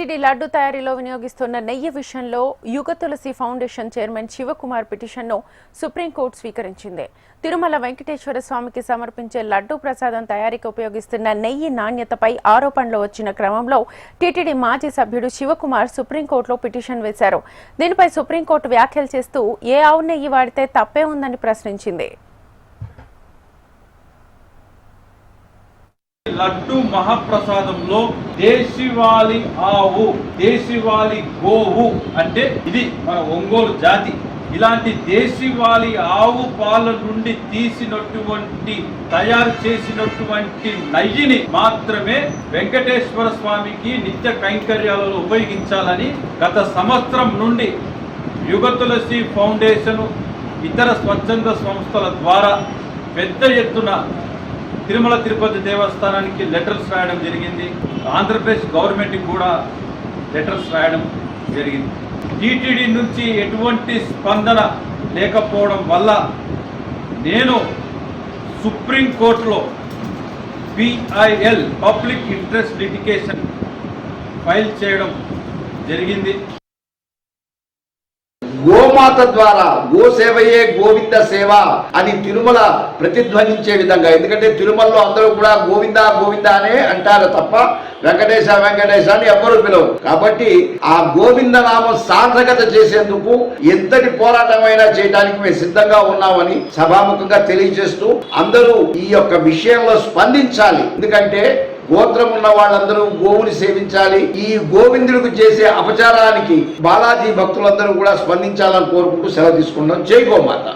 లడ్డు తయారీలో వినియోగిస్తున్న నెయ్యి విషయంలో యుగ తులసి ఫౌండేషన్ చైర్మన్ శివకుమార్ పిటిషన్ను సుప్రీంకోర్టు స్వీకరించింది. తిరుమల వెంకటేశ్వర స్వామికి సమర్పించే లడ్డు ప్రసాదం తయారీకి ఉపయోగిస్తున్న నెయ్యి నాణ్యతపై ఆరోపణలు వచ్చిన క్రమంలో టీటీడీ మాజీ సభ్యుడు శివకుమార్ సుప్రీంకోర్టులో పిటిషన్ వేశారు. దీనిపై సుప్రీంకోర్టు వ్యాఖ్యలు చేస్తూ ఏ ఆవు నెయ్యి వాడితే తప్పే ఉందని ప్రశ్నించింది. లడ్డు మహాప్రసాదంలో దేశీవాలి ఆవు, దేశీవాలి గోవు అంటే ఇది మన ఒంగోలు జాతి. ఇలాంటి దేశీవాలి ఆవు పాల నుండి తీసినటువంటి తయారు చేసినటువంటి నెయ్యిని మాత్రమే వెంకటేశ్వర స్వామికి నిత్య కైంకర్యాలలో ఉపయోగించాలని గత సంవత్సరం నుండి యుగ తులసి ఫౌండేషన్ ఇతర స్వచ్ఛంద సంస్థల ద్వారా పెద్ద ఎత్తున తిరుమల తిరుపతి దేవస్థానానికి లెటర్స్ రాయడం జరిగింది. ఆంధ్రప్రదేశ్ గవర్నమెంట్కి కూడా లెటర్స్ రాయడం జరిగింది. టీటీడీ నుంచి ఎటువంటి స్పందన లేకపోవడం వల్ల నేను సుప్రీంకోర్టులో PIL public interest litigation file చేయడం జరిగింది. గోమాత ద్వారా గోసేవయే గోవింద సేవ అని తిరుమల ప్రతిధ్వనించే విధంగా, ఎందుకంటే తిరుమలలో అందరూ కూడా గోవింద గోవింద అనే అంటారు తప్ప వెంకటేశ వెంకటేశ అని ఎవ్వరూ పిలవరు. కాబట్టి ఆ గోవింద నామం సార్థకత చేసేందుకు ఎంతటి పోరాటమైనా చేయడానికి మేము సిద్ధంగా ఉన్నామని సభాముఖంగా తెలియజేస్తూ అందరూ ఈ యొక్క విషయంలో స్పందించాలి. ఎందుకంటే గోత్రం ఉన్న వాళ్ళందరూ గోవుని సేవించాలి. ఈ గోవిందుడికి చేసే అపచారానికి బాలాజీ భక్తులందరూ కూడా స్పందించాలని కోరుకుంటూ సెలవు తీసుకున్నాం. జై గోమాత.